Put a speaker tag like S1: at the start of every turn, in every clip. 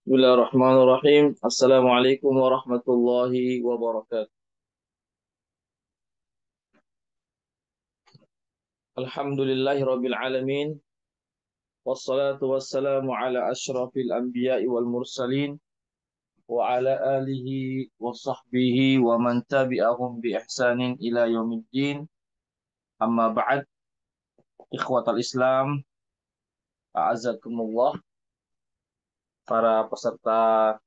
S1: Bismillahirrahmanirrahim. Assalamualaikum warahmatullahi wabarakatuh. Alhamdulillahirabbil alamin. Wassalatu wassalamu ala asyrafil anbiya'i wal mursalin wa ala alihi wa sahbihi wa man tabi'ahum bi ihsanin ila yaumiddin. Amma ba'd. Ikhwatal Islam, a'azzakumullah, para peserta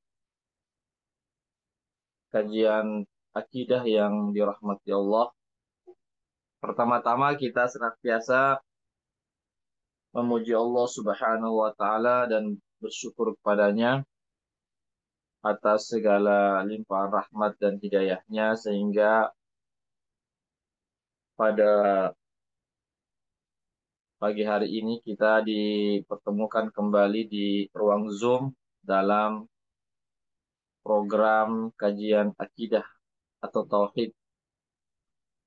S1: kajian akidah yang dirahmati Allah. Pertama-tama kita senantiasa memuji Allah Subhanahu wa taala dan bersyukur kepadanya atas segala limpahan rahmat dan hidayahnya sehingga pada pagi hari ini kita dipertemukan kembali di ruang Zoom dalam program kajian akidah atau tauhid.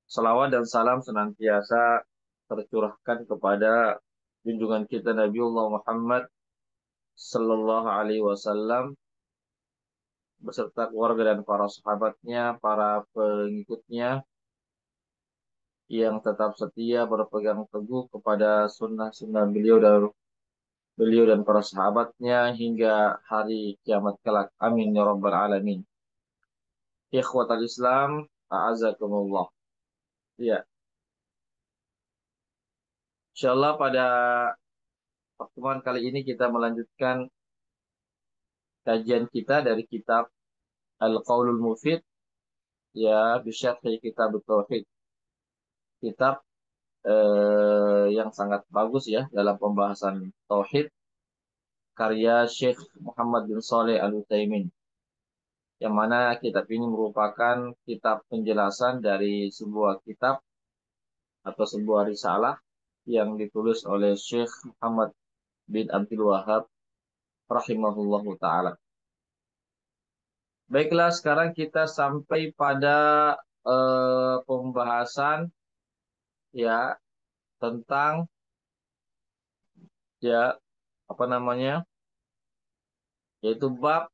S1: Salawat dan salam senantiasa tercurahkan kepada junjungan kita Nabiullah Muhammad sallallahu alaihi wasallam beserta keluarga dan para sahabatnya, para pengikutnya yang tetap setia berpegang teguh kepada sunnah-sunnah beliau dan para sahabatnya hingga hari kiamat kelak. Amin ya rabbal alamin. Ikhwatal Islam, a'azakumullah. Ya, insyaallah pada pertemuan kali ini kita melanjutkan kajian kita dari kitab Al-Qaulul Mufid, ya, bisyarhi kitab Tauhid. Kitab yang sangat bagus ya dalam pembahasan tauhid karya Syekh Muhammad bin Saleh Al-Utsaimin, yang mana kitab ini merupakan kitab penjelasan dari sebuah kitab atau sebuah risalah yang ditulis oleh Syekh Muhammad bin Abdul Wahab rahimahullahu taala. Baiklah, sekarang kita sampai pada pembahasan ya tentang ya apa namanya, yaitu bab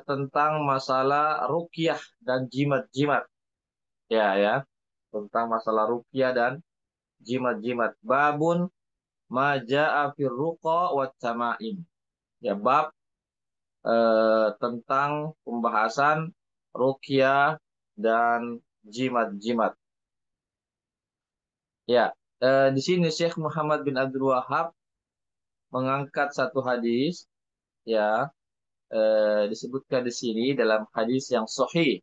S1: tentang masalah ruqyah dan jimat-jimat, ya tentang masalah ruqyah dan jimat-jimat. Babun ma jaa fir ruqa wat tamaim. Ya, bab tentang pembahasan ruqyah dan jimat-jimat. Ya, di sini Syekh Muhammad bin Abdul Wahab mengangkat satu hadis, ya, disebutkan di sini dalam hadis yang sahih.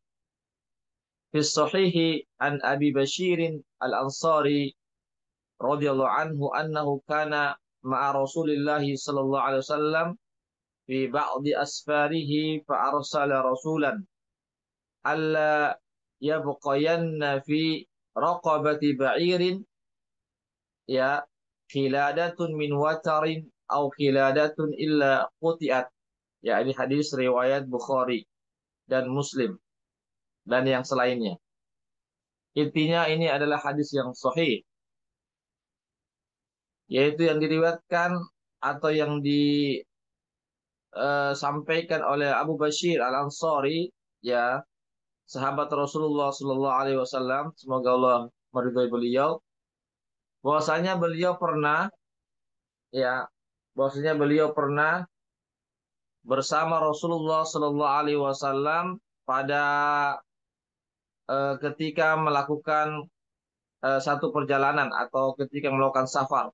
S1: Fi sahihi an Abi Bashirin Al-Ansari radhiyallahu anhu annahu kana ma'a Rasulillah sallallahu alaihi wasallam fi ba'di asfarihi fa arsala rasulan alla yabqayanna fi raqabati ba'irin ya khiladatun min watarin au khiladatun illa qutiat. Ya, ini hadis riwayat Bukhari dan Muslim dan yang selainnya. Intinya ini adalah hadis yang sahih, yaitu yang diriwayatkan atau yang disampaikan oleh Abu Bashir Al-Ansari, ya, sahabat Rasulullah Sallallahu Alaihi Wasallam, semoga Allah meridhai beliau, bahwasanya beliau pernah, ya, bahwasanya beliau pernah bersama Rasulullah Sallallahu Alaihi Wasallam pada ketika melakukan satu perjalanan atau ketika melakukan safar.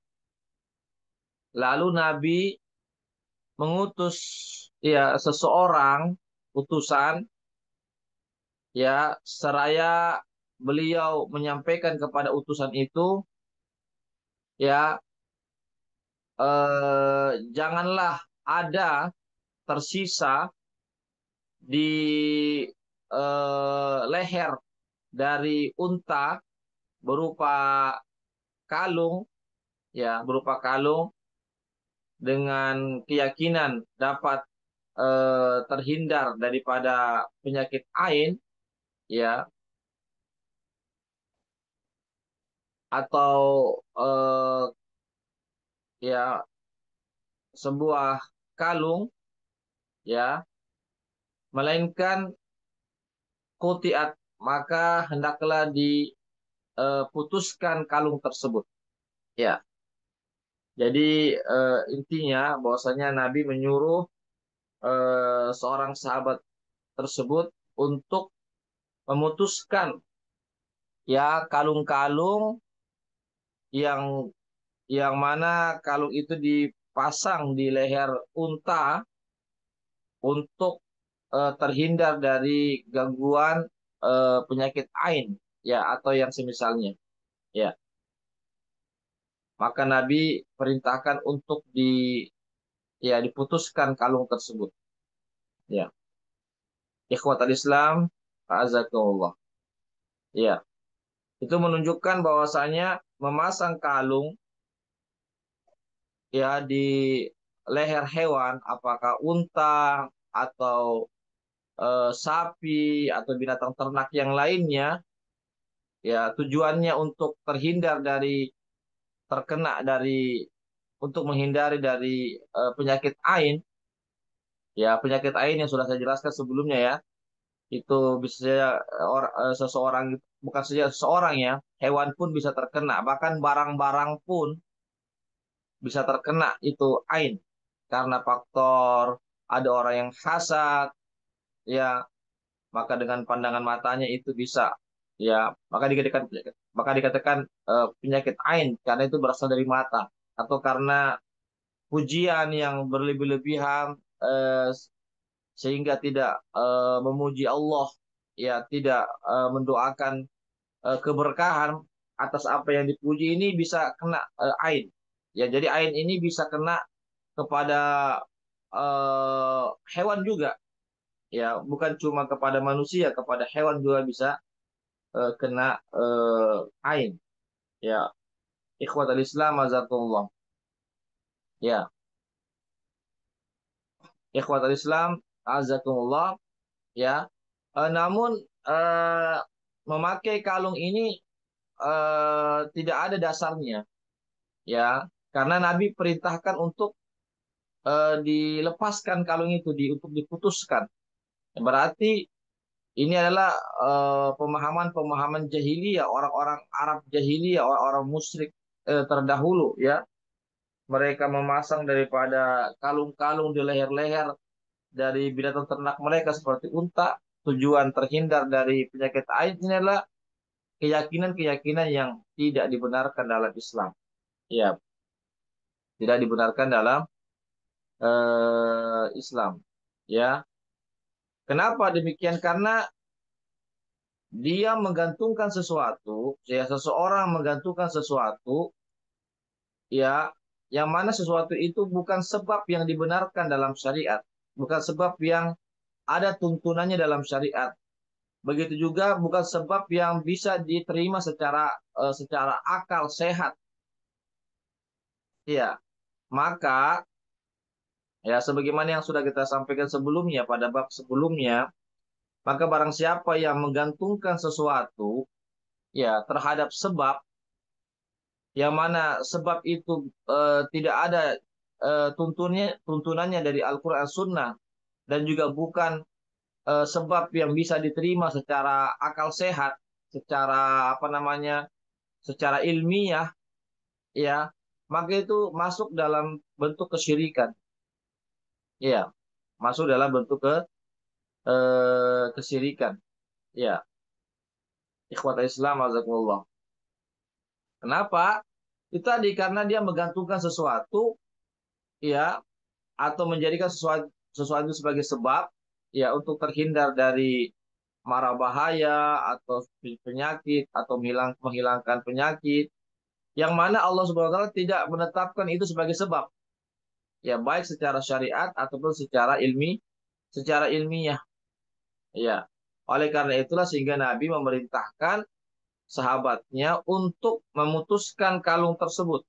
S1: Lalu Nabi mengutus ya seseorang utusan, ya, seraya beliau menyampaikan kepada utusan itu, ya, janganlah ada tersisa di leher dari unta berupa kalung, ya, berupa kalung dengan keyakinan dapat terhindar daripada penyakit ain, ya, atau ya sebuah kalung ya, melainkan qutiat, maka hendaklah diputuskan kalung tersebut. Ya, jadi intinya bahwasanya Nabi menyuruh seorang sahabat tersebut untuk memutuskan ya kalung-kalung yang mana kalung itu dipasang di leher unta untuk terhindar dari gangguan penyakit ain ya atau yang semisalnya. Ya, maka Nabi perintahkan untuk diputuskan kalung tersebut. Ya, ikhwatal Islam, azakumullah. Ya, itu menunjukkan bahwasanya memasang kalung ya di leher hewan, apakah unta atau sapi atau binatang ternak yang lainnya, ya tujuannya untuk terhindar dari terkena dari untuk menghindari dari penyakit ain, ya penyakit ain yang sudah saya jelaskan sebelumnya ya, itu bisa saja seseorang, bukan saja seseorang ya, hewan pun bisa terkena, bahkan barang-barang pun bisa terkena itu ain karena faktor ada orang yang hasad, ya maka dengan pandangan matanya itu bisa, ya maka dikatakan penyakit ain karena itu berasal dari mata, atau karena pujian yang berlebih-lebihan sehingga tidak memuji Allah, ya tidak mendoakan keberkahan atas apa yang dipuji, ini bisa kena ain. Ya, jadi ain ini bisa kena kepada eh, hewan juga. Ya, bukan cuma kepada manusia, kepada hewan juga bisa kena ain. Ya, ikhwatal Islam azakumullah. Ya, ikhwatal Islam azakumullah. Ya, namun eh, memakai kalung ini tidak ada dasarnya. Ya, karena Nabi perintahkan untuk dilepaskan kalung itu untuk diputuskan. Berarti ini adalah pemahaman-pemahaman jahiliyah, orang-orang Arab jahiliyah, orang-orang musyrik terdahulu ya. Mereka memasang daripada kalung-kalung di leher-leher dari binatang ternak mereka seperti unta, tujuan terhindar dari penyakit ain. Ini adalah keyakinan-keyakinan yang tidak dibenarkan dalam Islam. Ya, tidak dibenarkan dalam Islam. Ya, kenapa demikian? Karena dia menggantungkan sesuatu, ya seseorang menggantungkan sesuatu, ya yang mana sesuatu itu bukan sebab yang dibenarkan dalam syariat, bukan sebab yang ada tuntunannya dalam syariat. Begitu juga bukan sebab yang bisa diterima secara akal sehat. Ya, maka ya sebagaimana yang sudah kita sampaikan sebelumnya pada bab sebelumnya, maka barang siapa yang menggantungkan sesuatu ya terhadap sebab yang mana sebab itu tidak ada tuntunannya dari Al-Qur'an Sunnah, dan juga bukan sebab yang bisa diterima secara akal sehat, secara apa namanya, secara ilmiah, ya, maka itu masuk dalam bentuk kesyirikan, ya, masuk dalam bentuk kesyirikan, ya, ikhwata Islam azakumullah. Kenapa? Itu tadi karena dia menggantungkan sesuatu, ya, atau menjadikan sesuatu sebagai sebab, ya, untuk terhindar dari mara bahaya atau penyakit atau menghilangkan penyakit yang mana Allah Subhanahu wa taala tidak menetapkan itu sebagai sebab, ya baik secara syariat ataupun secara ilmiah, ya. Oleh karena itulah sehingga Nabi memerintahkan sahabatnya untuk memutuskan kalung tersebut,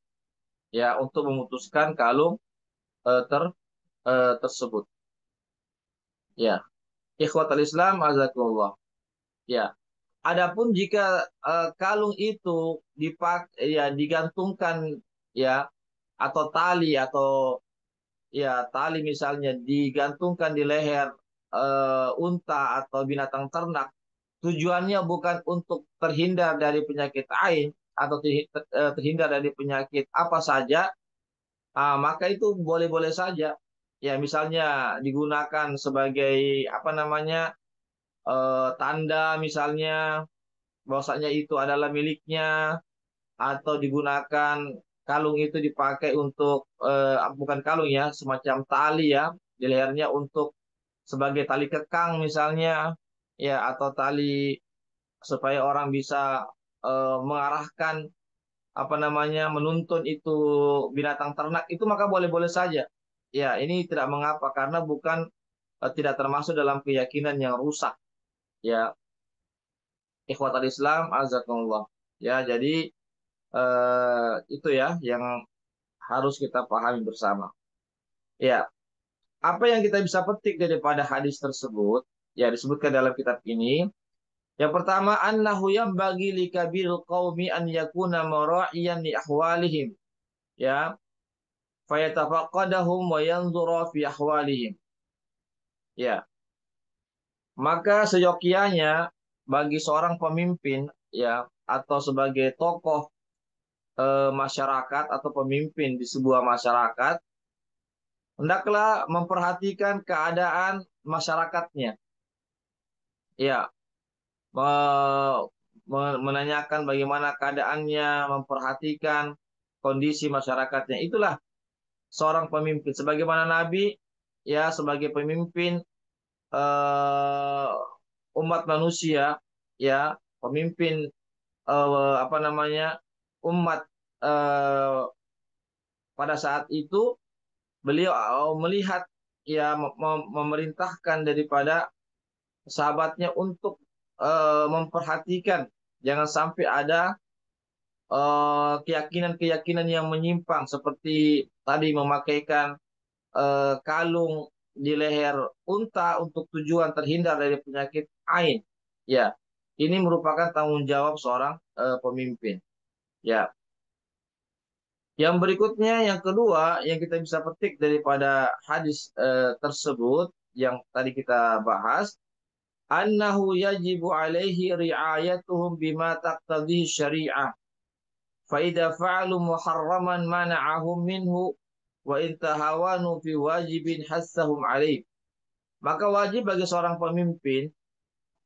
S1: ya, untuk memutuskan kalung eh, ter, tersebut, ya. Ikhwatal Islam azakumullah. Ya, adapun jika kalung itu digantungkan, ya, atau tali atau ya tali misalnya digantungkan di leher unta atau binatang ternak, tujuannya bukan untuk terhindar dari penyakit ain atau terhindar dari penyakit apa saja, maka itu boleh-boleh saja. Ya, misalnya digunakan sebagai apa namanya tanda misalnya bahwasanya itu adalah miliknya, atau digunakan kalung itu dipakai untuk bukan kalung ya, semacam tali ya di lehernya untuk sebagai tali kekang misalnya, ya, atau tali supaya orang bisa mengarahkan apa namanya menuntun itu binatang ternak itu, maka boleh-boleh saja. Ya, ini tidak mengapa karena bukan tidak termasuk dalam keyakinan yang rusak. Ya, ikhwatal Islam azakumullah. Ya, jadi itu ya yang harus kita pahami bersama. Ya, apa yang kita bisa petik daripada hadis tersebut? Ya, disebutkan dalam kitab ini. Yang pertama, annahu bagi likabiril qaumi an yakuna mara'iyan li ahwalihim. Ya, fayatafaqadahum wa yanzura fi ahwalihim. Ya, maka seyogyanya bagi seorang pemimpin ya atau sebagai tokoh masyarakat atau pemimpin di sebuah masyarakat, hendaklah memperhatikan keadaan masyarakatnya. Ya, menanyakan bagaimana keadaannya, memperhatikan kondisi masyarakatnya. Itulah seorang pemimpin. Sebagaimana Nabi, ya, sebagai pemimpin eh, umat manusia, ya, pemimpin apa namanya umat eh, pada saat itu beliau melihat ya memerintahkan daripada sahabatnya untuk memperhatikan jangan sampai ada keyakinan-keyakinan yang menyimpang seperti tadi memakaikan kalung di leher unta untuk tujuan terhindar dari penyakit ain. Ya, ini merupakan tanggung jawab seorang pemimpin. Ya, yang berikutnya, yang kedua, yang kita bisa petik daripada hadis tersebut yang tadi kita bahas, annahu yajibu alaihi ri'ayatuhum bima taqtadhi syari'ah. Fa idza fa'alu muharraman mana'ahum minhu wa intahawanu fi wajibin hassahum alaih. Maka wajib bagi seorang pemimpin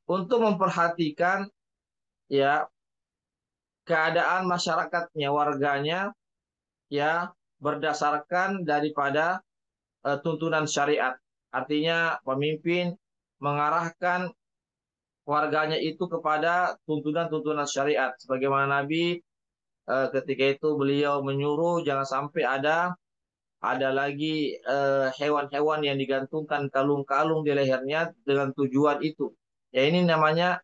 S1: untuk memperhatikan ya keadaan masyarakatnya, warganya ya berdasarkan daripada tuntunan syariat. Artinya pemimpin mengarahkan warganya itu kepada tuntunan-tuntunan syariat. Sebagaimana Nabi ketika itu beliau menyuruh jangan sampai ada lagi hewan-hewan yang digantungkan kalung-kalung di lehernya dengan tujuan itu. Ya, ini namanya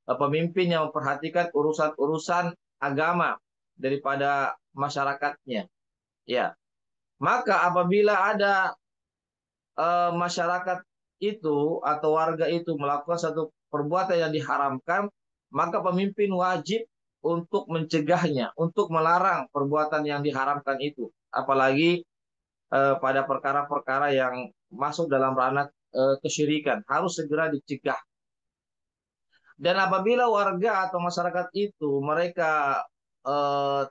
S1: pemimpin yang memperhatikan urusan-urusan agama daripada masyarakatnya. Ya, maka apabila ada masyarakat itu atau warga itu melakukan satu perbuatan yang diharamkan, maka pemimpin wajib untuk mencegahnya, untuk melarang perbuatan yang diharamkan itu. Apalagi pada perkara-perkara yang masuk dalam ranah kesyirikan, harus segera dicegah. Dan apabila warga atau masyarakat itu mereka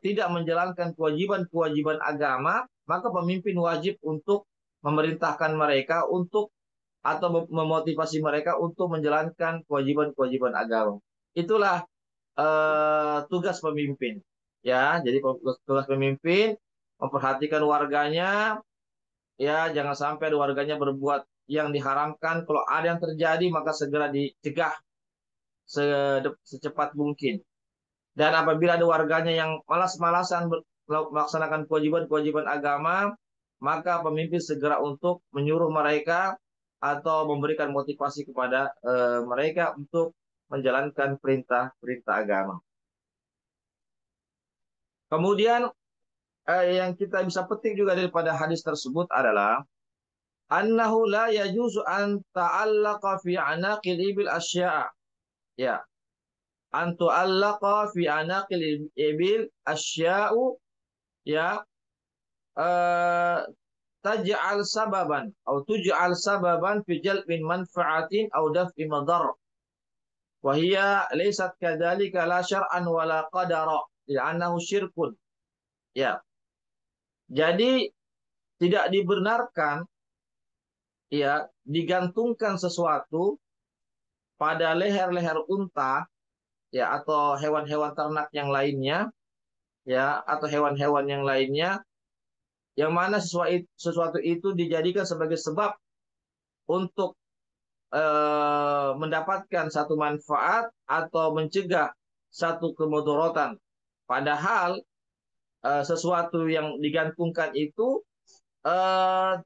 S1: tidak menjalankan kewajiban-kewajiban agama, maka pemimpin wajib untuk memerintahkan mereka untuk atau memotivasi mereka untuk menjalankan kewajiban-kewajiban agama. Itulah tugas pemimpin. Ya, jadi tugas pemimpin memperhatikan warganya, ya jangan sampai ada warganya berbuat yang diharamkan. Kalau ada yang terjadi maka segera dicegah secepat mungkin. Dan apabila ada warganya yang malas-malasan melaksanakan kewajiban-kewajiban agama, maka pemimpin segera untuk menyuruh mereka atau memberikan motivasi kepada mereka untuk menjalankan perintah-perintah agama. Kemudian yang kita bisa petik juga daripada hadis tersebut adalah annahu la yajuzu an ta'allaqa fi anaqil ibil asya'a. Ya, an tu'allaqa fi anaqil ibil asya'u, ya, taj'al sababan atau tuj'al sababan fi jalbin manfa'atin aw daf'i madar wa hiya laysat kadzalika la syar'an wala qadara li'annahu syirkun. Ya, jadi tidak dibenarkan ya digantungkan sesuatu pada leher-leher unta ya atau hewan-hewan ternak yang lainnya ya atau hewan-hewan yang lainnya yang mana sesuatu itu dijadikan sebagai sebab untuk mendapatkan satu manfaat atau mencegah satu kemudaratan. Padahal sesuatu yang digantungkan itu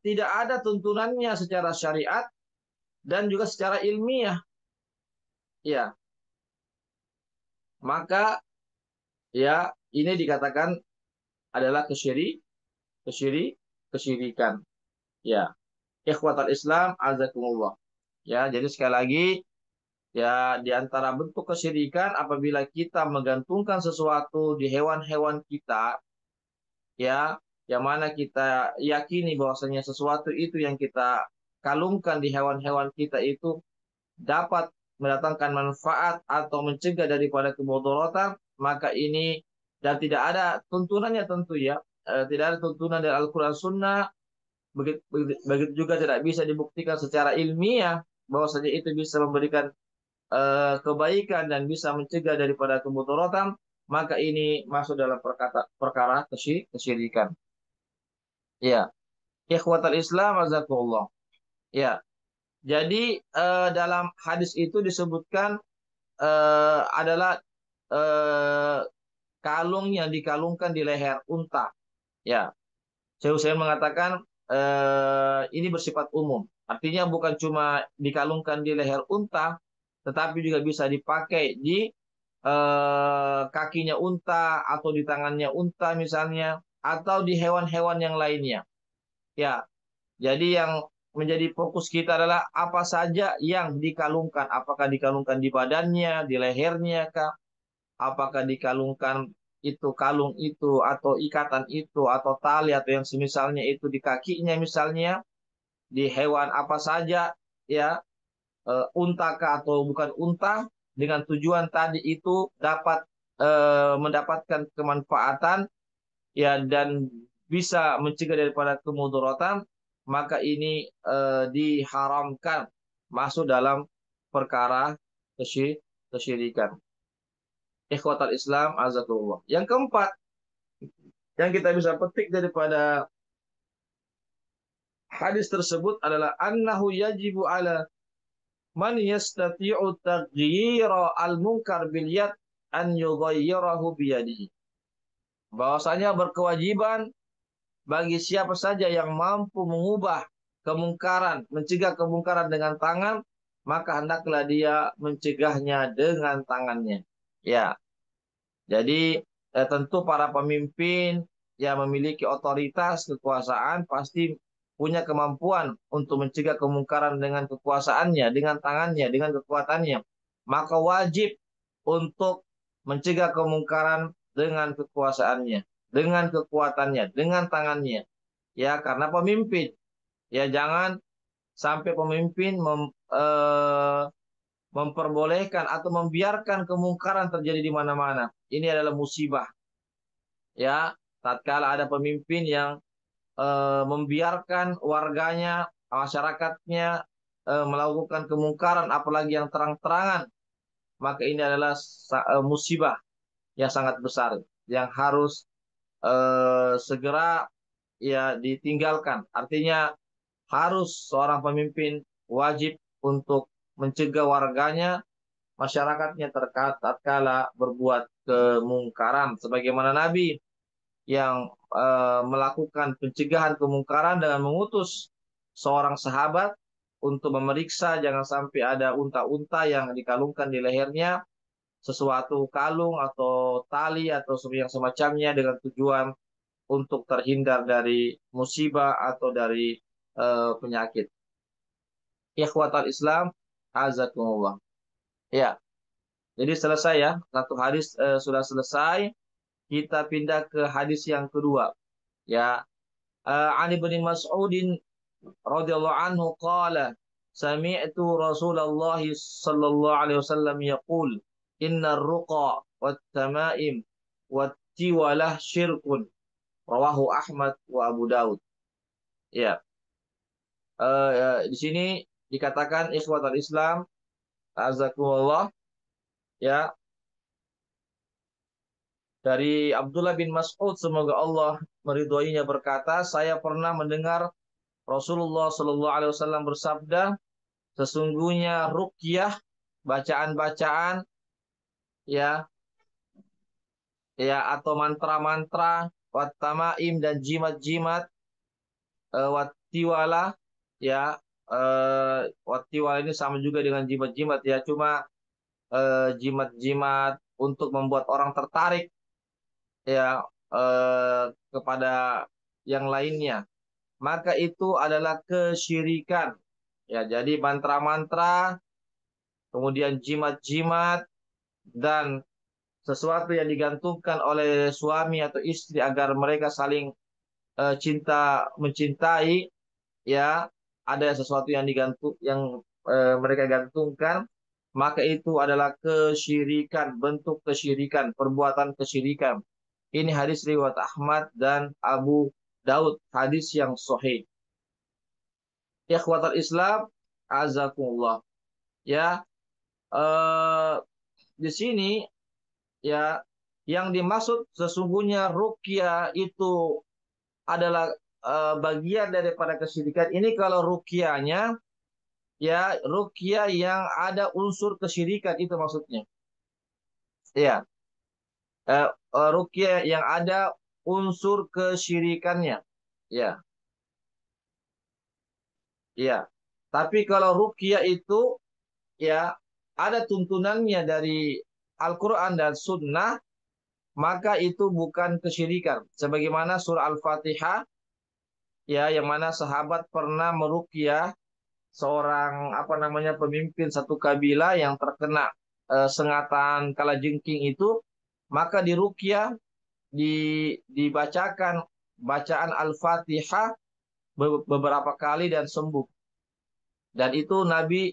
S1: tidak ada tuntunannya secara syariat dan juga secara ilmiah. Ya, maka ya ini dikatakan adalah kesyirikan. Ya, ikhwatal Islam azakumullah. Ya, jadi sekali lagi ya di antara bentuk kesyirikan apabila kita menggantungkan sesuatu di hewan-hewan kita ya yang mana kita yakini bahwasanya sesuatu itu yang kita kalungkan di hewan-hewan kita itu dapat mendatangkan manfaat atau mencegah daripada kemudaratan, maka ini dan tidak ada tuntunannya tentu ya, tidak ada tuntunan dari Al-Quran Sunnah, begitu juga tidak bisa dibuktikan secara ilmiah bahwasanya itu bisa memberikan kebaikan dan bisa mencegah daripada kemudaratan, maka ini masuk dalam perkara kesyirikan. Ya, ikhwatal Islam azakullah. Ya, jadi dalam hadis itu disebutkan adalah eh, kalung yang dikalungkan di leher unta. Ya, saya mengatakan ini bersifat umum. Artinya bukan cuma dikalungkan di leher unta, tetapi juga bisa dipakai di kakinya unta atau di tangannya unta misalnya, atau di hewan-hewan yang lainnya. Ya, jadi yang menjadi fokus kita adalah apa saja yang dikalungkan. Apakah dikalungkan di badannya, di lehernya kah? Apakah dikalungkan itu kalung itu atau ikatan itu atau tali atau yang semisalnya itu di kakinya misalnya di hewan apa saja ya unta kah atau bukan unta dengan tujuan tadi itu dapat mendapatkan kemanfaatan ya dan bisa mencegah daripada kemudaratan, maka ini diharamkan masuk dalam perkara kesyirikan. Ikhwatal Islam azakullah. Yang keempat yang kita bisa petik daripada hadis tersebut adalah annahu yajibu ala man yastati'u taghyira al-munkar bil yad an yughayyirahu biyadihi. Bahwasanya berkewajiban bagi siapa saja yang mampu mengubah kemungkaran, mencegah kemungkaran dengan tangan, maka hendaklah dia mencegahnya dengan tangannya. Ya, jadi tentu para pemimpin yang memiliki otoritas kekuasaan pasti punya kemampuan untuk mencegah kemungkaran dengan kekuasaannya, dengan tangannya, dengan kekuatannya. Maka wajib untuk mencegah kemungkaran dengan kekuasaannya, dengan kekuatannya, dengan tangannya. Ya, karena pemimpin. Ya, jangan sampai pemimpin memperbolehkan atau membiarkan kemungkaran terjadi di mana-mana. Ini adalah musibah. Ya, tatkala ada pemimpin yang membiarkan warganya, masyarakatnya melakukan kemungkaran, apalagi yang terang-terangan, maka ini adalah musibah yang sangat besar yang harus segera ya ditinggalkan. Artinya harus seorang pemimpin wajib untuk mencegah warganya, masyarakatnya tatkala berbuat kemungkaran. Sebagaimana Nabi yang melakukan pencegahan kemungkaran dengan mengutus seorang sahabat untuk memeriksa jangan sampai ada unta-unta yang dikalungkan di lehernya sesuatu kalung atau tali atau yang semacamnya dengan tujuan untuk terhindar dari musibah atau dari penyakit. Ikhwatal Islam, azakumullah. Ya, jadi selesai ya. Satu hadis sudah selesai. Kita pindah ke hadis yang kedua. Ya, An Ibnu Mas'udin radhiyallahu anhu qala sami'tu Rasulullah sallallahu alaihi wasallam yaqul innar ruqa wat tamaim wat tiwalah syirkun rawahu Ahmad wa Abu Daud. Ya, di sini dikatakan ikhwatul Islam azakumullah, ya, dari Abdullah bin Mas'ud semoga Allah meridhoinya berkata, saya pernah mendengar Rasulullah Shallallahu Alaihi Wasallam bersabda, sesungguhnya ruqyah, bacaan-bacaan, ya, ya, atau mantra-mantra, watamaim dan jimat-jimat, wattiwala, ya, wattiwala ini sama juga dengan jimat-jimat, ya, cuma jimat-jimat untuk membuat orang tertarik, ya, kepada yang lainnya, maka itu adalah kesyirikan. Ya, jadi mantra-mantra, kemudian jimat-jimat, dan sesuatu yang digantungkan oleh suami atau istri agar mereka saling cinta mencintai, ya, ada sesuatu yang mereka gantungkan, maka itu adalah kesyirikan, bentuk kesyirikan, perbuatan kesyirikan. Ini hadis riwayat Ahmad dan Abu Daud, hadis yang sahih. Ikhwatal Islam, azakumullah. Ya, eh, di sini, ya, yang dimaksud sesungguhnya ruqyah itu adalah bagian daripada kesyirikan. Ini kalau ruqyahnya, ya, ruqyah yang ada unsur kesyirikan itu maksudnya. Ya, ruqyah yang ada unsur kesyirikannya. Ya, ya. Tapi kalau ruqyah itu, ya, ada tuntunannya dari Al-Quran dan Sunnah, maka itu bukan kesyirikan. Sebagaimana surah Al-Fatihah, ya, yang mana sahabat pernah meruqyah seorang apa namanya pemimpin satu kabilah yang terkena sengatan kalajengking itu, maka diruqyah, dibacakan bacaan Al-Fatihah beberapa kali dan sembuh. Dan itu Nabi,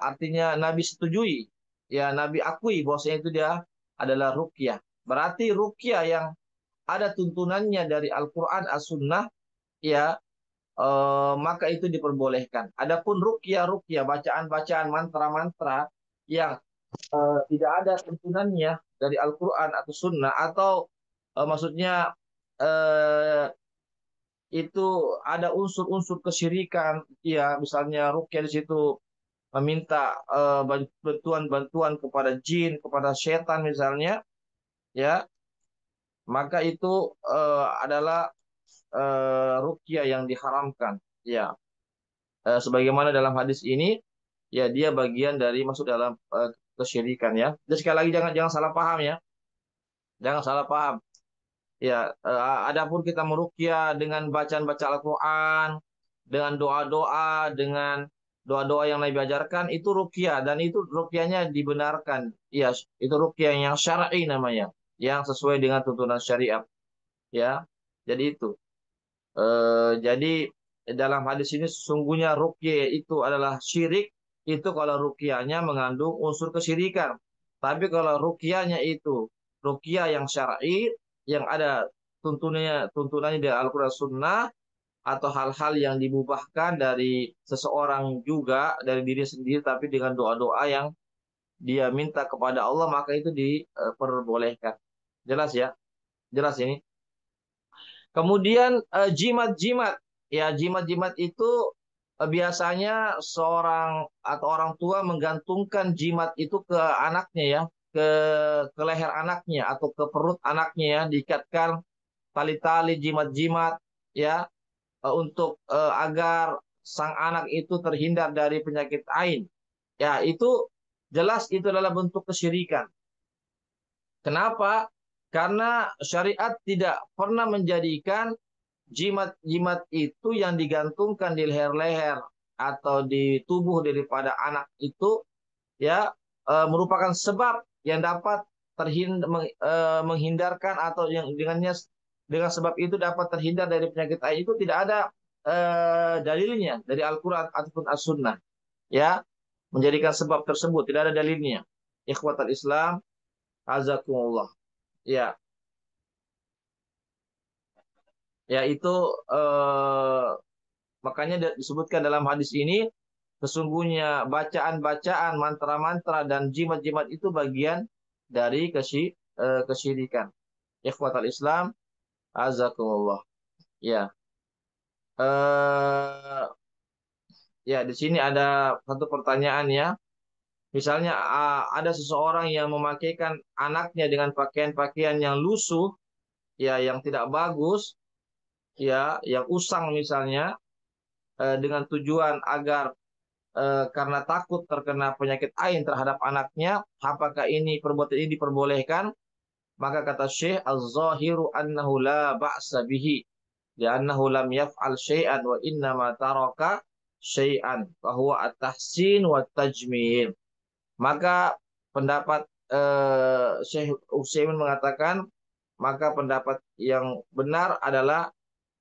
S1: artinya Nabi setujui, ya, Nabi akui bahwasanya itu dia adalah ruqyah. Berarti ruqyah yang ada tuntunannya dari Al-Quran, As-Sunnah, ya, maka itu diperbolehkan. Adapun ruqyah, bacaan-bacaan mantra-mantra yang tidak ada tuntunannya dari Al-Quran atau Sunnah, atau maksudnya eh, itu ada unsur-unsur kesyirikan, ya, misalnya ruqyah di situ meminta bantuan-bantuan kepada jin, kepada setan misalnya, ya, maka itu adalah ruqyah yang diharamkan, ya. Sebagaimana dalam hadis ini, ya, dia bagian dari masuk dalam kesyirikan, ya. Dan sekali lagi jangan jangan salah paham, ya. Jangan salah paham. Ya, adapun kita meruqyah dengan bacaan-baca Al-Qur'an, dengan doa-doa, dengan doa-doa yang Nabi ajarkan, itu ruqyah, dan itu ruqyahnya dibenarkan. Ya, itu ruqyah yang syar'i namanya, yang sesuai dengan tuntunan syariat, ya. Jadi itu. Jadi dalam hadis ini sesungguhnya ruqyah itu adalah syirik, itu kalau ruqyahnya mengandung unsur kesyirikan. Tapi kalau ruqyahnya itu ruqyah yang syar'i, yang ada tuntunannya dari Al-Qur'an Sunnah, atau hal-hal yang dimubahkan dari seseorang juga dari diri sendiri, tapi dengan doa-doa yang dia minta kepada Allah, maka itu diperbolehkan. Jelas, ya? Jelas ini. Kemudian jimat-jimat, ya, jimat-jimat itu biasanya seorang atau orang tua menggantungkan jimat itu ke anaknya, ya, ke leher anaknya atau ke perut anaknya, ya, diikatkan tali-tali jimat-jimat, ya, untuk agar sang anak itu terhindar dari penyakit ain. Ya, itu jelas itu adalah bentuk kesyirikan. Kenapa? Karena syariat tidak pernah menjadikan jimat-jimat itu yang digantungkan di leher-leher atau di tubuh daripada anak itu, ya, merupakan sebab yang dapat menghindarkan atau yang dengannya dengan sebab itu dapat terhindar dari penyakit ain itu tidak ada dalilnya dari Al-Quran ataupun As-Sunnah. Ya, menjadikan sebab tersebut tidak ada dalilnya. Ikhwatal Islam, azakumullah. Ya, yaitu eh, makanya disebutkan dalam hadis ini sesungguhnya bacaan-bacaan mantra-mantra dan jimat-jimat itu bagian dari kesyirikan. Ikhwatal Islam, azakumullah. Ya. Eh ya di sini ada satu pertanyaan ya. Misalnya ada seseorang yang memakaikan anaknya dengan pakaian-pakaian yang lusuh, ya yang tidak bagus, ya yang usang misalnya, dengan tujuan agar karena takut terkena penyakit ain terhadap anaknya, apakah ini perbuatan ini diperbolehkan? Maka kata Syekh Az-Zahiru annahu la ba'sa bihi li'annahu lam yaf'al syai'an wa innama taraka syai'an fa huwa at-tahsin wa tajmil. Maka pendapat Syekh Utsaimin mengatakan maka pendapat yang benar adalah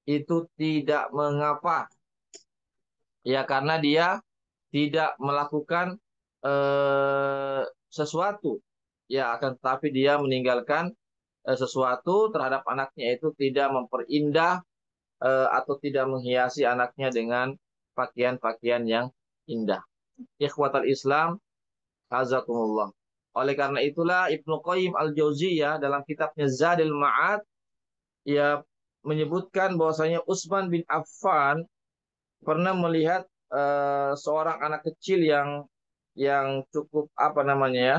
S1: itu tidak mengapa ya karena dia tidak melakukan eh, sesuatu ya akan tetapi dia meninggalkan sesuatu terhadap anaknya itu tidak memperindah atau tidak menghiasi anaknya dengan pakaian-pakaian yang indah. Ikhwatal Islam, azakumullah. Oleh karena itulah Ibnu Qayyim Al-Jauziyah dalam kitabnya Zadil Ma'ad ia menyebutkan bahwasanya Utsman bin Affan pernah melihat seorang anak kecil yang cukup apa namanya ya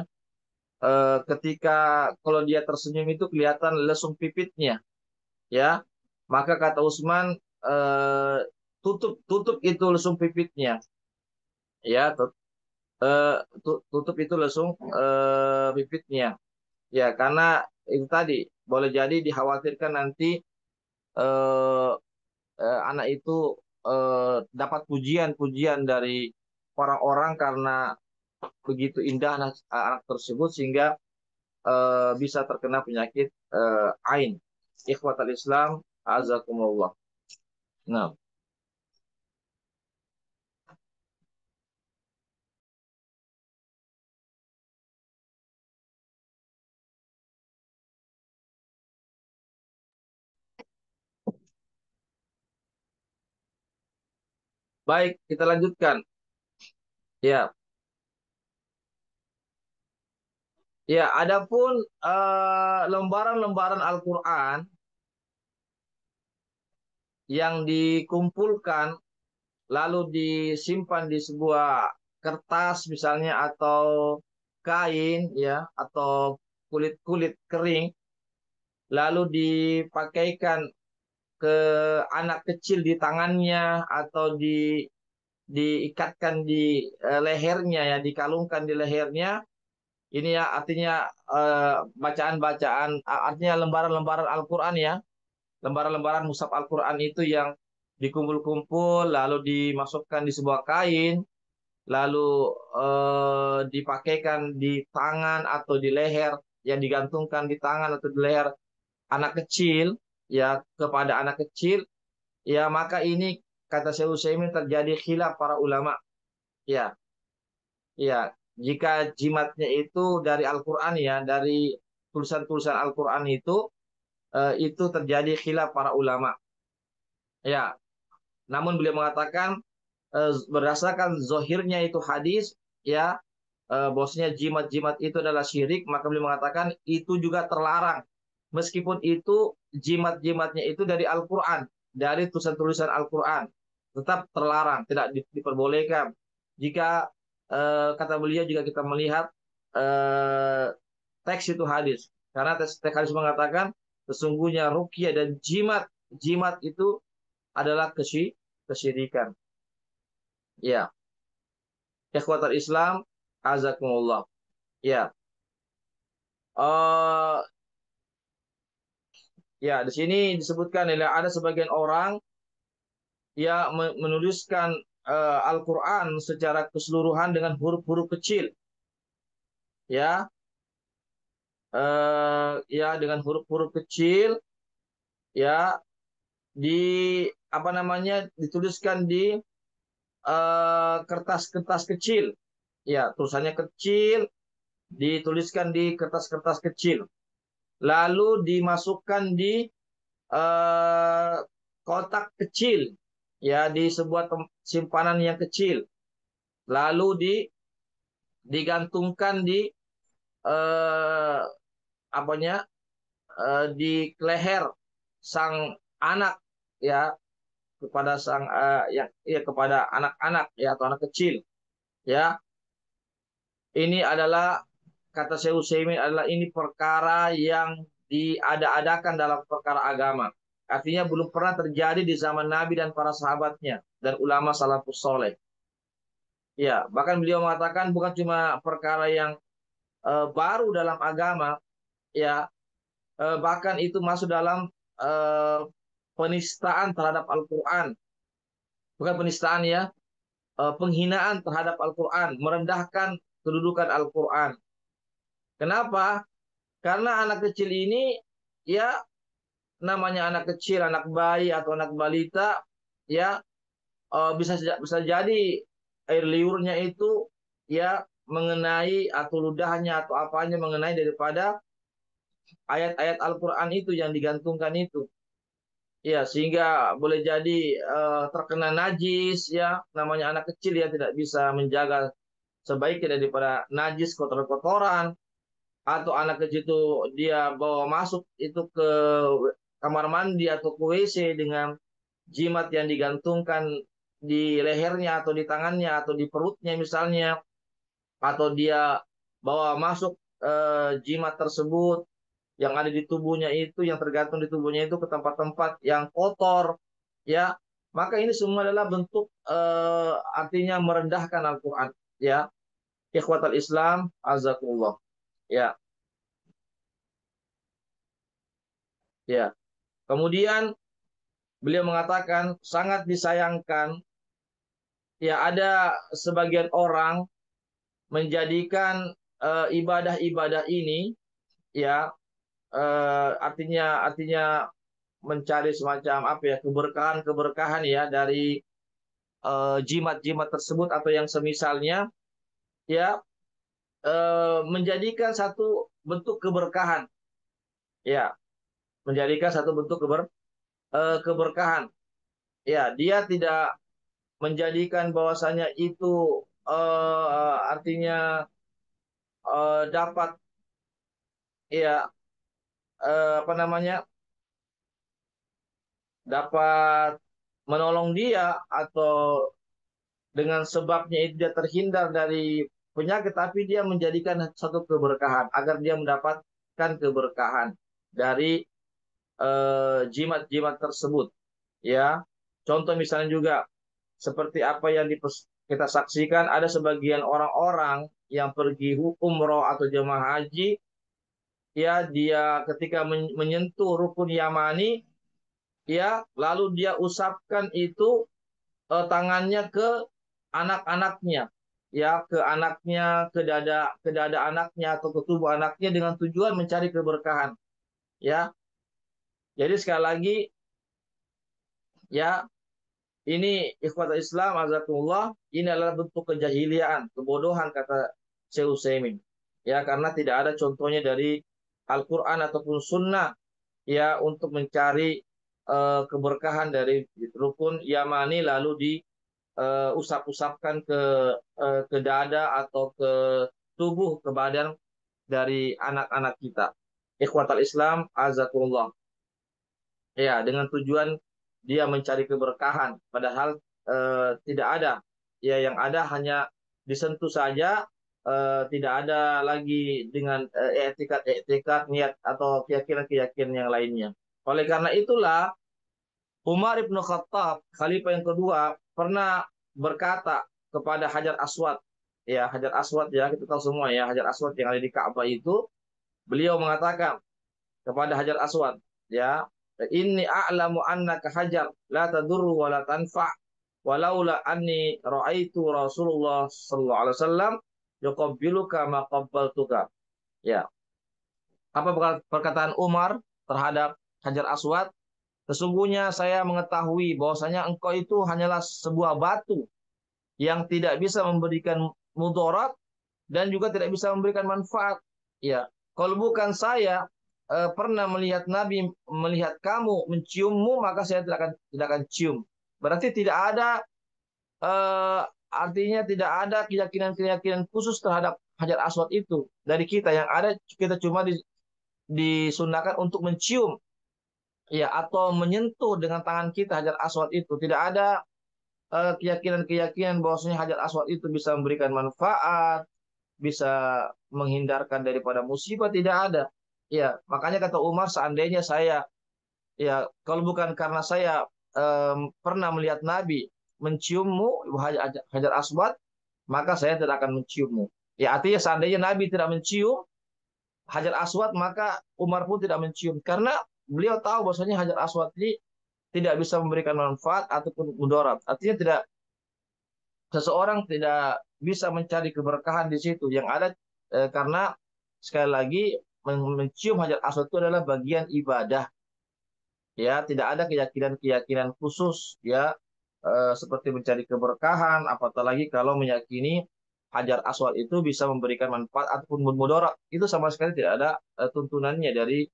S1: ketika kalau dia tersenyum itu kelihatan lesung pipitnya ya maka kata Utsman eh, tutup tutup itu lesung pipitnya ya eh, tutup itu lesung pipitnya ya karena itu tadi boleh jadi dikhawatirkan nanti eh, anak itu dapat pujian-pujian dari orang-orang karena begitu indah anak tersebut sehingga bisa terkena penyakit ain. Ikhwatal Islam, azakumullah. Nah, baik kita lanjutkan. Ya, ya. Adapun lembaran-lembaran Al-Quran yang dikumpulkan lalu disimpan di sebuah kertas misalnya atau kain ya atau kulit-kulit kering lalu dipakaikan ke anak kecil di tangannya atau diikatkan di lehernya ya dikalungkan di lehernya ini ya artinya bacaan-bacaan artinya lembaran-lembaran Al-Qur'an ya lembaran-lembaran mushaf Al-Qur'an itu yang dikumpul-kumpul lalu dimasukkan di sebuah kain lalu dipakaikan di tangan atau di leher yang digantungkan di tangan atau di leher anak kecil ya kepada anak kecil ya maka ini kata Syekh Utsaimin terjadi khilaf para ulama ya ya jika jimatnya itu dari Al-Qur'an ya dari tulisan-tulisan Al-Qur'an itu terjadi khilaf para ulama ya namun beliau mengatakan berdasarkan zohirnya itu hadis ya bosnya jimat-jimat itu adalah syirik maka beliau mengatakan itu juga terlarang meskipun itu jimat-jimatnya itu dari Al-Quran dari tulisan-tulisan Al-Quran tetap terlarang tidak diperbolehkan jika kata beliau juga kita melihat eh, teks itu hadis karena teks hadis mengatakan sesungguhnya ruqyah dan jimat jimat itu adalah kesyirikan ya ikhwatal Islam azakumullah ya eh ya di sini disebutkan ya ada sebagian orang yang menuliskan Al-Qur'an secara keseluruhan dengan huruf-huruf kecil ya ya dengan huruf-huruf kecil ya di apa namanya dituliskan di kertas-kertas kecil. Ya, tulisannya kecil, dituliskan di kertas-kertas kecil. Lalu dimasukkan di eh, kotak kecil, ya di sebuah simpanan yang kecil. Lalu digantungkan di eh, apanya di leher sang anak, ya kepada sang ya kepada anak-anak ya atau anak kecil, ya. Ini adalah kata Syekh Utsaimin adalah ini perkara yang diada-adakan dalam perkara agama. Artinya belum pernah terjadi di zaman Nabi dan para sahabatnya dan ulama salafus soleh. Ya, bahkan beliau mengatakan bukan cuma perkara yang baru dalam agama, ya, bahkan itu masuk dalam eh, penistaan terhadap Al-Quran. Bukan penistaan ya, penghinaan terhadap Al-Quran, merendahkan kedudukan Al-Quran. Kenapa? Karena anak kecil ini, ya namanya anak kecil, anak bayi atau anak balita, ya bisa jadi air liurnya itu ya mengenai atau ludahnya atau apanya mengenai daripada ayat-ayat Al-Quran itu yang digantungkan itu. Ya, sehingga boleh jadi terkena najis, ya namanya anak kecil ya tidak bisa menjaga sebaiknya daripada najis kotoran-kotoran, atau anak kecil itu dia bawa masuk itu ke kamar mandi atau ke WC dengan jimat yang digantungkan di lehernya atau di tangannya atau di perutnya misalnya, atau dia bawa masuk jimat tersebut yang ada di tubuhnya itu, yang tergantung di tubuhnya itu ke tempat-tempat yang kotor, ya maka ini semua adalah bentuk artinya merendahkan Al-Quran, ya ikhwatal Islam azakumullah, ya ya. Kemudian beliau mengatakan sangat disayangkan ya ada sebagian orang menjadikan ibadah-ibadah ini, ya artinya mencari semacam apa ya keberkahan-keberkahan ya dari jimat-jimat tersebut atau yang semisalnya, ya menjadikan satu bentuk keberkahan, ya menjadikan satu bentuk keberkahan, ya dia tidak menjadikan bahwasanya itu artinya dapat ya apa namanya dapat menolong dia atau dengan sebabnya itu dia terhindar dari penyakit, tapi dia menjadikan satu keberkahan agar dia mendapatkan keberkahan dari jimat-jimat tersebut, ya. Contoh misalnya juga seperti apa yang kita saksikan ada sebagian orang-orang yang pergi umroh atau jemaah haji, ya dia ketika menyentuh rukun Yamani, ya lalu dia usapkan itu tangannya ke anak-anaknya, ya ke anaknya, ke dada anaknya atau ke tubuh anaknya dengan tujuan mencari keberkahan, ya. Jadi sekali lagi, ya ini ikhwatul Islam azakumullah, ini adalah bentuk kejahiliaan, kebodohan kata Syekh Utsaimin. Ya, karena tidak ada contohnya dari Al-Qur'an ataupun sunnah ya untuk mencari keberkahan dari rukun Yamani lalu diusap-usapkan ke dada atau ke tubuh, ke badan dari anak-anak kita. Ikhwatul Islam azakumullah. Ya, dengan tujuan dia mencari keberkahan, padahal tidak ada. Ya, yang ada hanya disentuh saja, tidak ada lagi dengan etikat-etikat, niat atau keyakinan-keyakinan yang lainnya. Oleh karena itulah, Umar ibn Khattab, khalifah yang kedua, pernah berkata kepada Hajar Aswad. Ya, Hajar Aswad ya, kita tahu semua ya, Hajar Aswad yang ada di Ka'bah itu, beliau mengatakan kepada Hajar Aswad, ya, inni a'lamu annaka hajar la tadurru wa la tanfa walaula anni ra'aitu Rasulullah sallallahu alaihi wasallam yuqabbiluka ma qabbaltuka. Ya. Apa perkataan Umar terhadap Hajar Aswad? Sesungguhnya saya mengetahui bahwasanya engkau itu hanyalah sebuah batu yang tidak bisa memberikan mudarat dan juga tidak bisa memberikan manfaat. Ya, kalau bukan saya pernah melihat Nabi melihat kamu menciummu, maka saya tidak akan cium. Berarti tidak ada eh, artinya tidak ada keyakinan-keyakinan khusus terhadap Hajar Aswad itu dari kita. Yang ada kita cuma disunahkan untuk mencium, ya, atau menyentuh dengan tangan kita Hajar Aswad itu. Tidak ada keyakinan-keyakinan bahwasanya Hajar Aswad itu bisa memberikan manfaat, bisa menghindarkan daripada musibah, tidak ada. Ya, makanya kata Umar, seandainya saya, ya, kalau bukan karena saya pernah melihat Nabi menciummu, Hajar Aswad, maka saya tidak akan menciummu. Ya, artinya seandainya Nabi tidak mencium Hajar Aswad, maka Umar pun tidak mencium. Karena beliau tahu bahwasanya Hajar Aswad ini tidak bisa memberikan manfaat ataupun mudarat. Artinya tidak, seseorang tidak bisa mencari keberkahan di situ. Yang ada karena sekali lagi mencium Hajar Aswad itu adalah bagian ibadah. Ya, tidak ada keyakinan-keyakinan khusus, ya, seperti mencari keberkahan, apatah lagi kalau meyakini Hajar Aswad itu bisa memberikan manfaat ataupun mudarat. Itu sama sekali tidak ada tuntunannya dari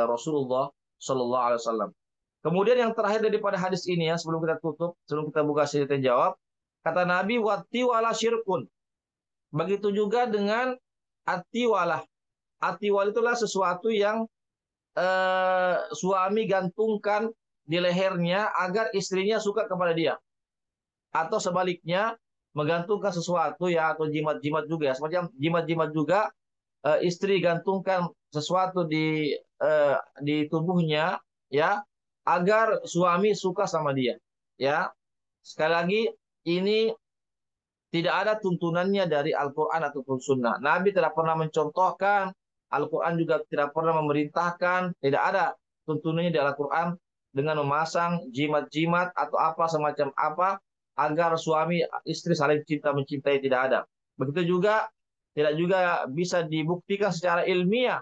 S1: Rasulullah Shallallahu Alaihi Wasallam. Kemudian yang terakhir daripada hadis ini, ya, sebelum kita tutup, sebelum kita buka sesi tanya jawab, kata Nabi, wati wala syirkun. Begitu juga dengan atiwalah. Atiwal itulah sesuatu yang suami gantungkan di lehernya agar istrinya suka kepada dia. Atau sebaliknya, menggantungkan sesuatu, ya, atau jimat-jimat juga, ya. Semacam jimat-jimat juga, istri gantungkan sesuatu di tubuhnya, ya, agar suami suka sama dia. Ya, sekali lagi, ini tidak ada tuntunannya dari Al-Quran ataupun Sunnah. Nabi tidak pernah mencontohkan, Al-Quran juga tidak pernah memerintahkan, tidak ada tuntunannya di Al-Quran dengan memasang jimat-jimat atau apa semacam apa agar suami istri saling cinta mencintai, tidak ada. Begitu juga tidak juga bisa dibuktikan secara ilmiah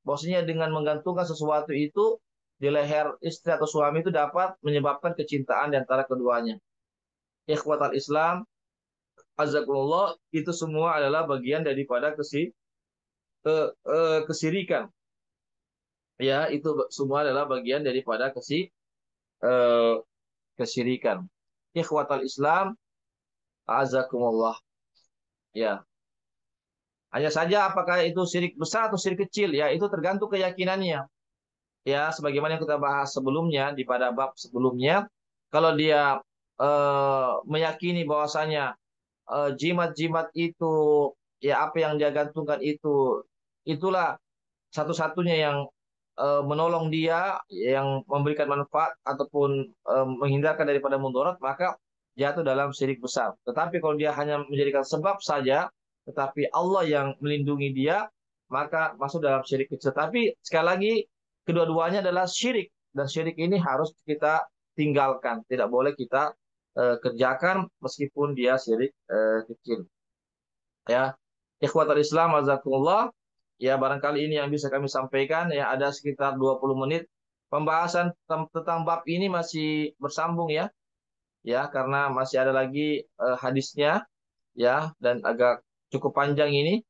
S1: bahwasanya dengan menggantungkan sesuatu itu di leher istri atau suami itu dapat menyebabkan kecintaan di antara keduanya. Ikhwatal Islam, azakumullah, itu semua adalah bagian daripada kesirikan. Ya, itu semua adalah bagian daripada eh, kesirikan. Ikhwatal Islam, azakumullah. Ya, hanya saja apakah itu syirik besar atau syirik kecil, ya, itu tergantung keyakinannya. Ya, sebagaimana yang kita bahas sebelumnya di pada bab sebelumnya, kalau dia meyakini bahwasanya jimat-jimat itu, ya, apa yang dia gantungkan itu, itulah satu-satunya yang menolong dia, yang memberikan manfaat ataupun menghindarkan daripada mudarat, maka jatuh dalam syirik besar. Tetapi kalau dia hanya menjadikan sebab saja, tetapi Allah yang melindungi dia, maka masuk dalam syirik kecil. Tapi sekali lagi, kedua-duanya adalah syirik, dan syirik ini harus kita tinggalkan, tidak boleh kita kerjakan meskipun dia syirik kecil. Ya, ikhwatul Islam, azakumullah. Ya, barangkali ini yang bisa kami sampaikan. Ya, ada sekitar 20 menit. Pembahasan tentang bab ini masih bersambung, ya. Ya, karena masih ada lagi hadisnya, ya, dan agak cukup panjang ini.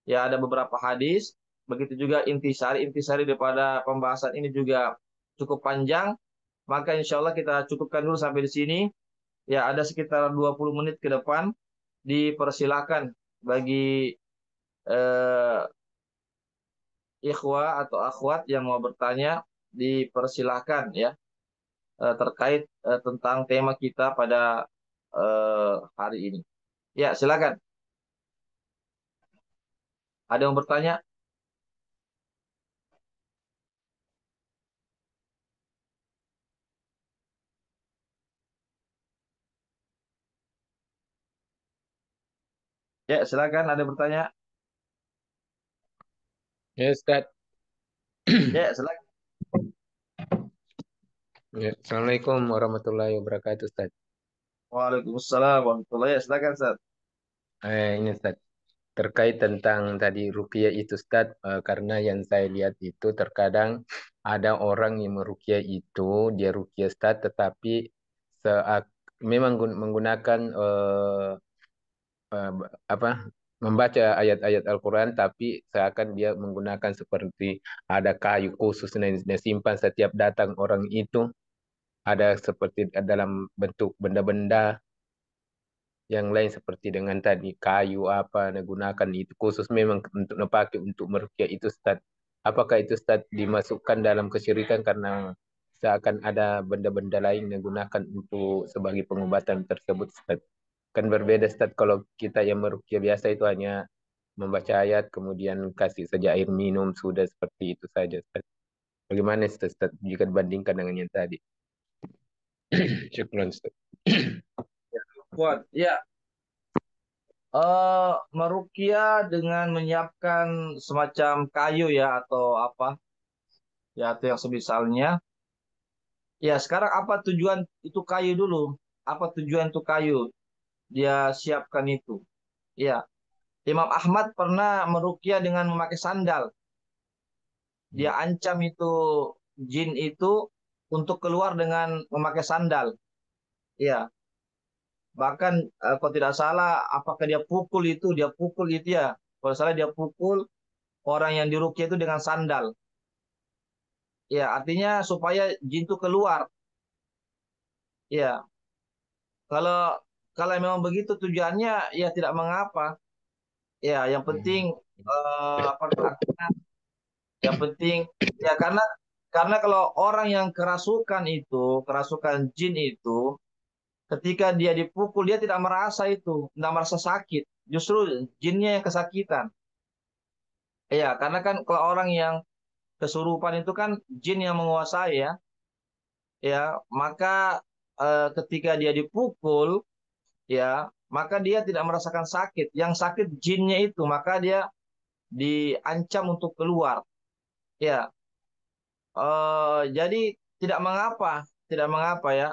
S1: Ya, ada beberapa hadis. Begitu juga intisari daripada pembahasan ini juga cukup panjang. Maka insya Allah kita cukupkan dulu sampai di sini. Ya, ada sekitar 20 menit ke depan. Dipersilakan bagi eh, ikhwah atau akhwat yang mau bertanya, dipersilahkan, ya, terkait tentang tema kita pada hari ini. Ya, silakan. Ada yang bertanya? Ya, silakan. Ada yang bertanya?
S2: Ya, Ustaz.
S1: Ya, silakan.
S2: Ya, Assalamualaikum warahmatullahi wabarakatuh, Ustaz.
S1: Waalaikumsalam warahmatullahi wabarakatuh. Silakan, Ustaz.
S2: Ini Ustaz, terkait tentang tadi ruqyah itu, Ustaz, karena yang saya lihat itu terkadang ada orang yang meruqyah itu dia ruqyah Ustaz tetapi seak memang menggunakan eh, apa membaca ayat-ayat Al-Quran tapi seakan dia menggunakan seperti ada kayu khusus yang dia simpan setiap datang orang itu ada seperti dalam bentuk benda-benda yang lain seperti dengan tadi kayu apa digunakan itu khusus memang untuk dipakai untuk meruqyah itu Ustaz. Apakah itu Ustaz dimasukkan dalam kesyirikan karena seakan ada benda-benda lain yang digunakan untuk sebagai pengobatan tersebut Ustaz. Kan berbeda Ustaz kalau kita yang meruqyah biasa itu hanya membaca ayat kemudian kasih saja air minum sudah seperti itu saja Ustaz. Bagaimana Ustaz, Ustaz jika dibandingkan dengan yang tadi? Syukran Ustaz.
S1: Kuat. Ya, meruqyah dengan menyiapkan semacam kayu ya atau apa ya atau yang semisalnya. Ya, sekarang apa tujuan itu kayu dulu? Apa tujuan itu kayu? Dia siapkan itu. Ya, Imam Ahmad pernah meruqyah dengan memakai sandal. Dia ancam itu jin itu untuk keluar dengan memakai sandal. Ya, bahkan kalau tidak salah, apakah dia pukul itu ya. Kalau salah dia pukul orang yang diruqyah itu dengan sandal. Ya, artinya supaya jin itu keluar. Ya, kalau kalau memang begitu tujuannya, ya tidak mengapa. Ya, yang penting apa artinya? Yang penting ya karena kalau orang yang kerasukan jin itu, ketika dia dipukul dia tidak merasa itu, tidak merasa sakit. Justru jinnya yang kesakitan. Ya, karena kan kalau orang yang kesurupan itu kan jin yang menguasai ya. Ya, maka ketika dia dipukul ya, maka dia tidak merasakan sakit. Yang sakit jinnya itu, maka dia diancam untuk keluar. Ya, jadi tidak mengapa, tidak mengapa ya,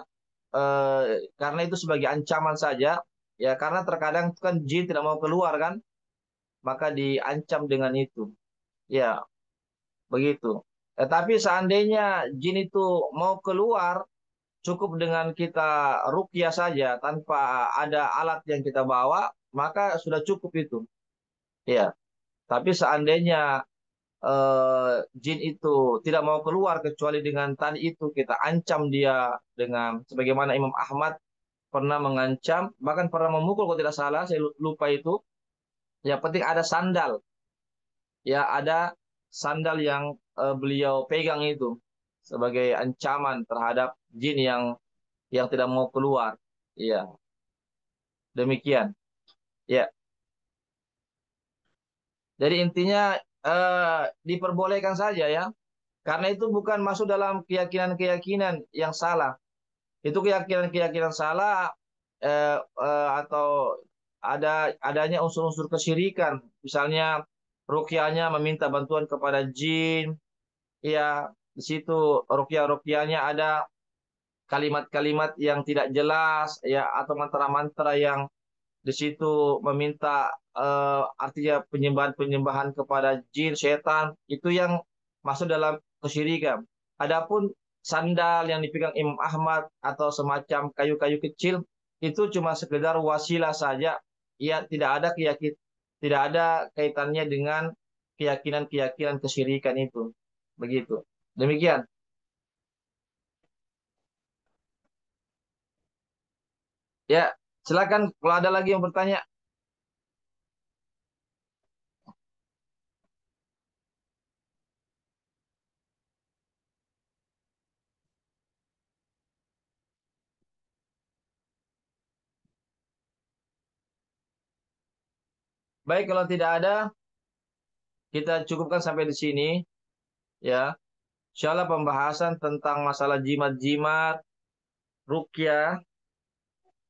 S1: eh, karena itu sebagai ancaman saja. Ya, karena terkadang itu kan jin tidak mau keluar kan, maka diancam dengan itu. Ya, begitu. Tapi seandainya jin itu mau keluar, cukup dengan kita ruqyah saja tanpa ada alat yang kita bawa, maka sudah cukup itu. Ya, tapi seandainya jin itu tidak mau keluar kecuali dengan tadi itu kita ancam dia dengan sebagaimana Imam Ahmad pernah mengancam, bahkan pernah memukul kalau tidak salah, saya lupa itu. Yang penting ada sandal, ya ada sandal yang beliau pegang itu sebagai ancaman terhadap jin yang tidak mau keluar. Iya, demikian. Ya, jadi intinya diperbolehkan saja ya, karena itu bukan masuk dalam keyakinan-keyakinan yang salah. Itu keyakinan-keyakinan salah atau adanya unsur-unsur kesyirikan. Misalnya rukyahnya meminta bantuan kepada jin, ya di situ rukyah-rukyahnya ada kalimat-kalimat yang tidak jelas, ya atau mantra-mantra yang di situ meminta artinya penyembahan-penyembahan kepada jin, setan, itu yang masuk dalam kesyirikan. Adapun sandal yang dipegang Imam Ahmad atau semacam kayu-kayu kecil itu cuma sekedar wasilah saja. Ya, tidak ada kaitannya dengan keyakinan-keyakinan kesyirikan itu. Begitu. Demikian. Ya, silakan kalau ada lagi yang bertanya. Baik, kalau tidak ada, kita cukupkan sampai di sini. Ya, insya Allah pembahasan tentang masalah jimat-jimat, rukyah,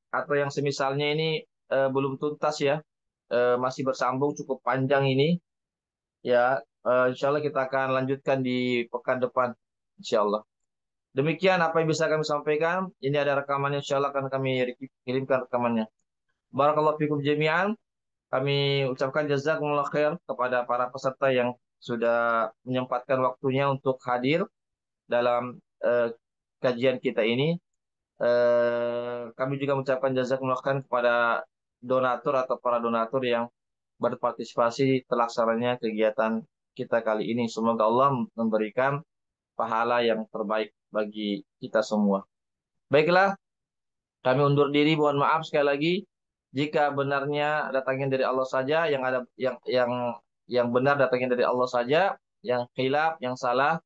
S1: atau yang semisalnya ini belum tuntas ya. Masih bersambung cukup panjang ini. Ya, insya Allah kita akan lanjutkan di pekan depan. Insya Allah. Demikian apa yang bisa kami sampaikan. Ini ada rekamannya, insya Allah akan kami kirimkan rekamannya. Barakallahu fikum jami'an. Kami ucapkan jazakumullah khair kepada para peserta yang sudah menyempatkan waktunya untuk hadir. dalam kajian kita ini. Kami juga mengucapkan jazakumullah khairan kepada donatur atau para donatur yang berpartisipasi terlaksananya kegiatan kita kali ini. Semoga Allah memberikan pahala yang terbaik bagi kita semua. Baiklah, kami undur diri. Mohon maaf sekali lagi jika benarnya datangnya dari Allah saja, yang ada yang benar datangnya dari Allah saja, yang khilaf, yang salah,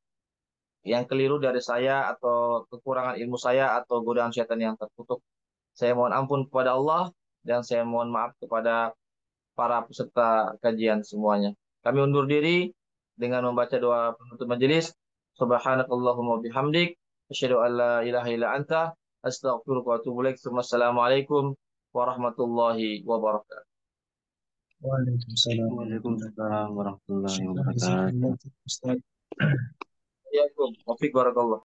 S1: yang keliru dari saya atau kekurangan ilmu saya atau godaan syaitan yang terkutuk. Saya mohon ampun kepada Allah dan saya mohon maaf kepada para peserta kajian semuanya. Kami undur diri dengan membaca doa penutup majelis. Subhanakallahumma bihamdik, asyhadu an la ilaha illa anta, astaghfiruka wa atubu ilaik. Assalamualaikum warahmatullahi wabarakatuh.
S3: Waalaikumsalam warahmatullahi
S4: Waalaikumsalam warahmatullahi
S3: wabarakatuh.
S4: wabarakatuh.
S3: Ustaz.
S1: Assalamualaikum. Wafik barakallah.